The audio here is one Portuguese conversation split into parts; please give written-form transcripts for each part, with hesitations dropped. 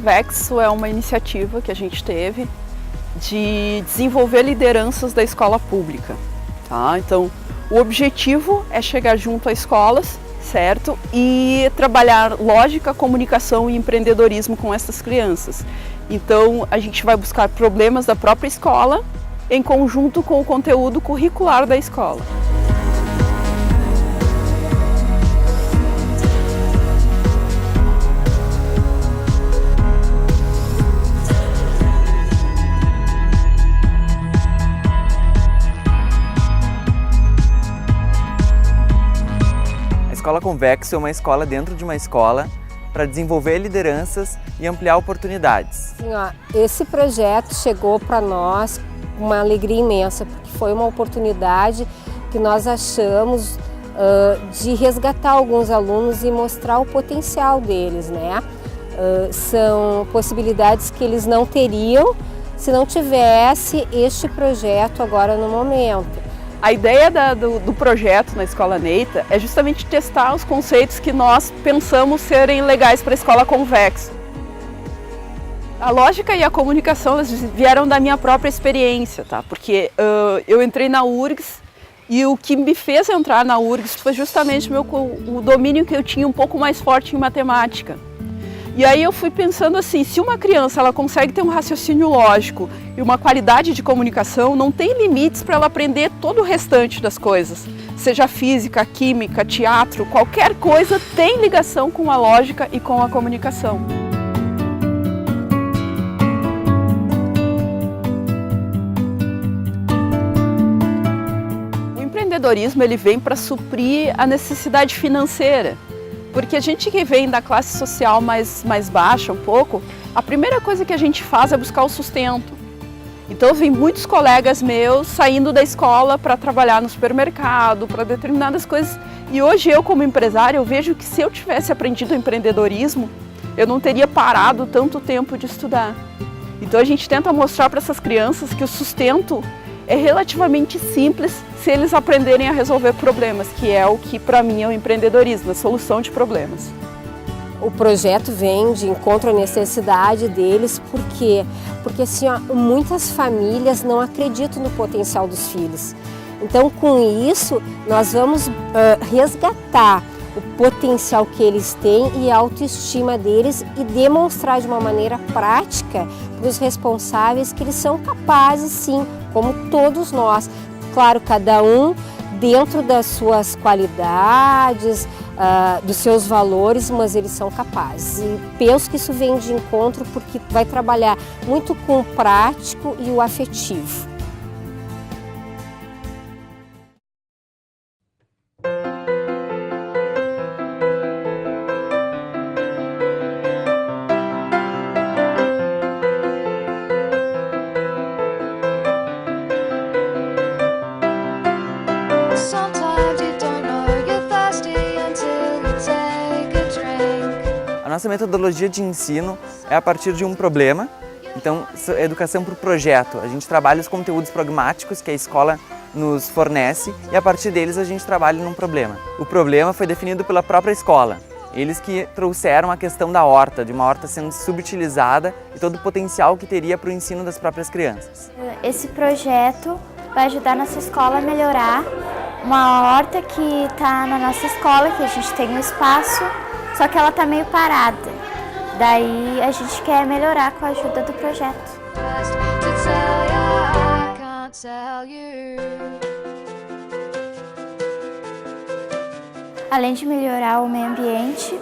Convexo é uma iniciativa que a gente teve de desenvolver lideranças da escola pública, tá? Então, o objetivo é chegar junto a escolas, certo? E trabalhar lógica, comunicação e empreendedorismo com essas crianças. Então, a gente vai buscar problemas da própria escola em conjunto com o conteúdo curricular da escola. A Escola Convexo é uma escola dentro de uma escola para desenvolver lideranças e ampliar oportunidades. Sim, esse projeto chegou para nós com uma alegria imensa, porque foi uma oportunidade que nós achamos de resgatar alguns alunos e mostrar o potencial deles, né? São possibilidades que eles não teriam se não tivesse este projeto agora no momento. A ideia do projeto na Escola Neita é justamente testar os conceitos que nós pensamos serem legais para a Escola Convexo. A lógica e a comunicação vieram da minha própria experiência, tá? Porque eu entrei na URGS e o que me fez entrar na URGS foi justamente o domínio que eu tinha um pouco mais forte em matemática. E aí eu fui pensando assim, se uma criança ela consegue ter um raciocínio lógico e uma qualidade de comunicação, não tem limites para ela aprender todo o restante das coisas. Seja física, química, teatro, qualquer coisa tem ligação com a lógica e com a comunicação. O empreendedorismo ele vem para suprir a necessidade financeira. Porque a gente que vem da classe social mais baixa um pouco, a primeira coisa que a gente faz é buscar o sustento. Então eu vi muitos colegas meus saindo da escola para trabalhar no supermercado, para determinadas coisas. E hoje eu como empresária, eu vejo que se eu tivesse aprendido empreendedorismo, eu não teria parado tanto tempo de estudar. Então a gente tenta mostrar para essas crianças que o sustento é relativamente simples se eles aprenderem a resolver problemas, que é o que para mim é o empreendedorismo, a solução de problemas. O projeto vem de encontro à necessidade deles, por quê? Porque assim, muitas famílias não acreditam no potencial dos filhos. Então com isso nós vamos resgatar o potencial que eles têm e a autoestima deles e demonstrar de uma maneira prática para os responsáveis que eles são capazes sim, como todos nós. Claro, cada um dentro das suas qualidades, dos seus valores, mas eles são capazes. E penso que isso vem de encontro porque vai trabalhar muito com o prático e o afetivo. A nossa metodologia de ensino é a partir de um problema, então é educação por projeto. A gente trabalha os conteúdos pragmáticos que a escola nos fornece e a partir deles a gente trabalha num problema. O problema foi definido pela própria escola. Eles que trouxeram a questão da horta, de uma horta sendo subutilizada e todo o potencial que teria para o ensino das próprias crianças. Esse projeto vai ajudar a nossa escola a melhorar uma horta que está na nossa escola, que a gente tem um espaço, só que ela está meio parada. Daí a gente quer melhorar com a ajuda do projeto. Além de melhorar o meio ambiente,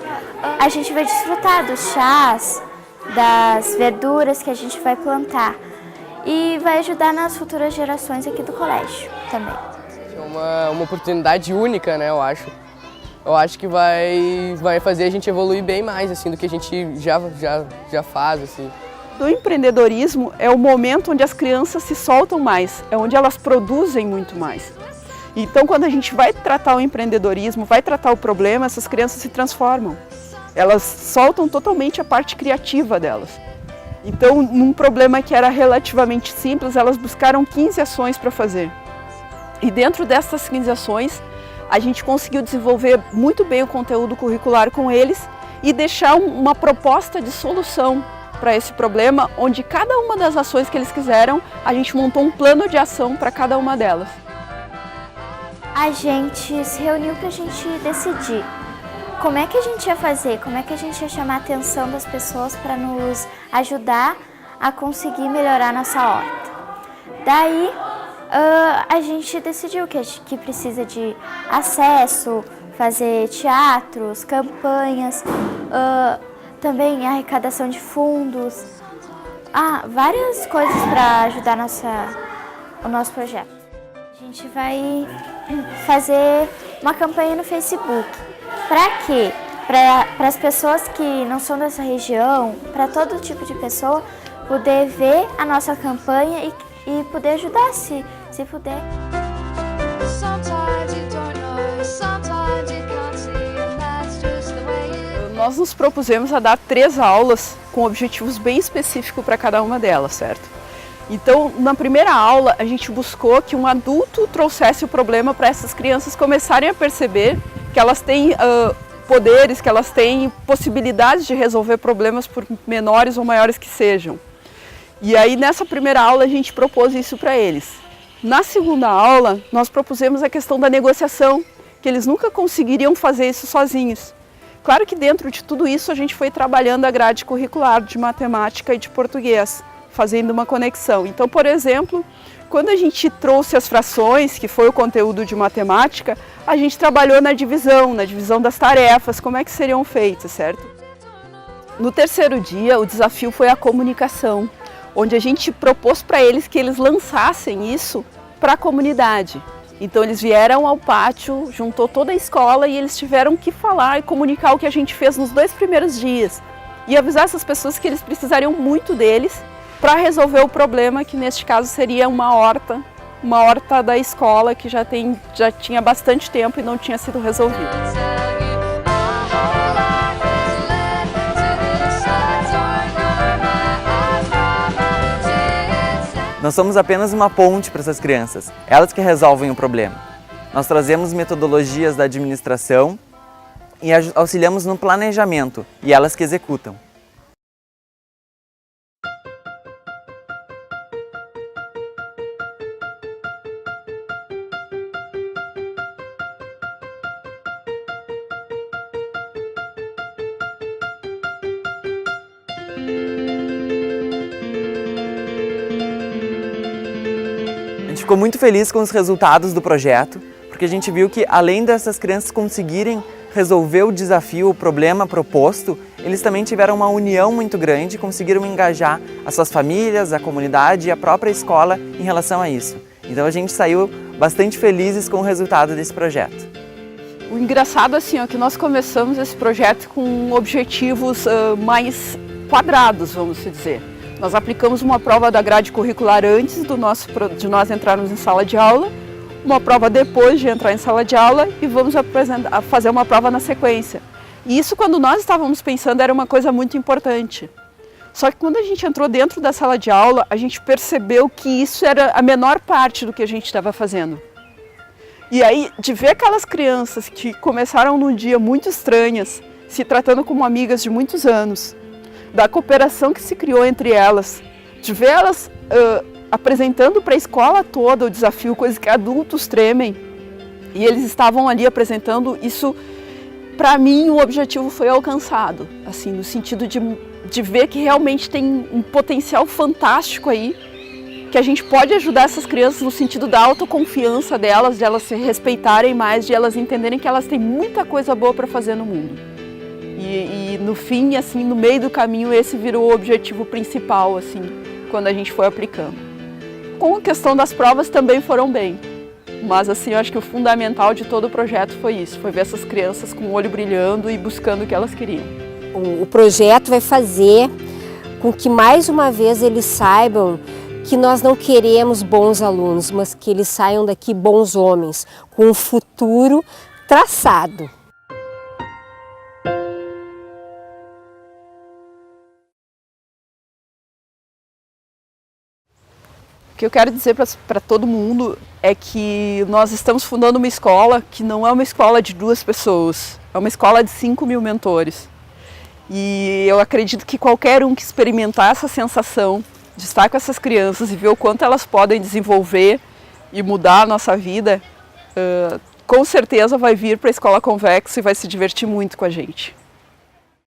a gente vai desfrutar dos chás, das verduras que a gente vai plantar e vai ajudar nas futuras gerações aqui do colégio também. É uma oportunidade única, né, eu acho. Eu acho que vai fazer a gente evoluir bem mais assim, do que a gente já faz. Assim. O empreendedorismo é o momento onde as crianças se soltam mais, é onde elas produzem muito mais. Então, quando a gente vai tratar o empreendedorismo, vai tratar o problema, essas crianças se transformam. Elas soltam totalmente a parte criativa delas. Então, num problema que era relativamente simples, elas buscaram 15 ações para fazer. E dentro dessas 15 ações, a gente conseguiu desenvolver muito bem o conteúdo curricular com eles e deixar uma proposta de solução para esse problema, onde cada uma das ações que eles quiseram, a gente montou um plano de ação para cada uma delas. A gente se reuniu para a gente decidir como é que a gente ia fazer, como é que a gente ia chamar a atenção das pessoas para nos ajudar a conseguir melhorar nossa horta. Daí a gente decidiu que precisa de acesso, fazer teatros, campanhas, também arrecadação de fundos, várias coisas para ajudar o nosso projeto. A gente vai fazer uma campanha no Facebook. Para quê? Para as pessoas que não são dessa região, para todo tipo de pessoa, poder ver a nossa campanha e poder ajudar se puder. Nós nos propusemos a dar 3 aulas com objetivos bem específicos para cada uma delas, certo? Então, na primeira aula, a gente buscou que um adulto trouxesse o problema para essas crianças começarem a perceber que elas têm poderes, que elas têm possibilidades de resolver problemas, por menores ou maiores que sejam. E aí, nessa primeira aula, a gente propôs isso para eles. Na segunda aula, nós propusemos a questão da negociação, que eles nunca conseguiriam fazer isso sozinhos. Claro que dentro de tudo isso, a gente foi trabalhando a grade curricular de matemática e de português, fazendo uma conexão. Então, por exemplo, quando a gente trouxe as frações, que foi o conteúdo de matemática, a gente trabalhou na divisão das tarefas, como é que seriam feitas, certo? No terceiro dia, o desafio foi a comunicação, onde a gente propôs para eles que eles lançassem isso para a comunidade. Então eles vieram ao pátio, juntou toda a escola e eles tiveram que falar e comunicar o que a gente fez nos 2 primeiros dias. E avisar essas pessoas que eles precisariam muito deles para resolver o problema, que neste caso seria uma horta da escola que já tinha bastante tempo e não tinha sido resolvida. Nós somos apenas uma ponte para essas crianças, elas que resolvem o problema. Nós trazemos metodologias da administração e auxiliamos no planejamento, e elas que executam. A gente ficou muito feliz com os resultados do projeto, porque a gente viu que além dessas crianças conseguirem resolver o desafio, o problema proposto, eles também tiveram uma união muito grande, conseguiram engajar as suas famílias, a comunidade e a própria escola em relação a isso. Então a gente saiu bastante felizes com o resultado desse projeto. O engraçado assim, é que nós começamos esse projeto com objetivos mais quadrados, vamos dizer. Nós aplicamos uma prova da grade curricular antes de nós entrarmos em sala de aula, uma prova depois de entrar em sala de aula e vamos fazer uma prova na sequência. E isso, quando nós estávamos pensando, era uma coisa muito importante. Só que quando a gente entrou dentro da sala de aula, a gente percebeu que isso era a menor parte do que a gente estava fazendo. E aí, de ver aquelas crianças que começaram num dia muito estranhas, se tratando como amigas de muitos anos, da cooperação que se criou entre elas, de ver elas apresentando para a escola toda o desafio, coisas que adultos tremem, e eles estavam ali apresentando isso. Para mim, o objetivo foi alcançado, assim, no sentido de ver que realmente tem um potencial fantástico aí, que a gente pode ajudar essas crianças no sentido da autoconfiança delas, de elas se respeitarem mais, de elas entenderem que elas têm muita coisa boa para fazer no mundo. E no fim, assim, no meio do caminho, esse virou o objetivo principal, assim, quando a gente foi aplicando. Com a questão das provas também foram bem, mas assim, eu acho que o fundamental de todo o projeto foi isso, foi ver essas crianças com o olho brilhando e buscando o que elas queriam. O projeto vai fazer com que mais uma vez eles saibam que nós não queremos bons alunos, mas que eles saiam daqui bons homens, com um futuro traçado. O que eu quero dizer para todo mundo é que nós estamos fundando uma escola que não é uma escola de 2 pessoas, é uma escola de 5.000 mentores. E eu acredito que qualquer um que experimentar essa sensação de estar com essas crianças e ver o quanto elas podem desenvolver e mudar a nossa vida, com certeza vai vir para a Escola Convexo e vai se divertir muito com a gente.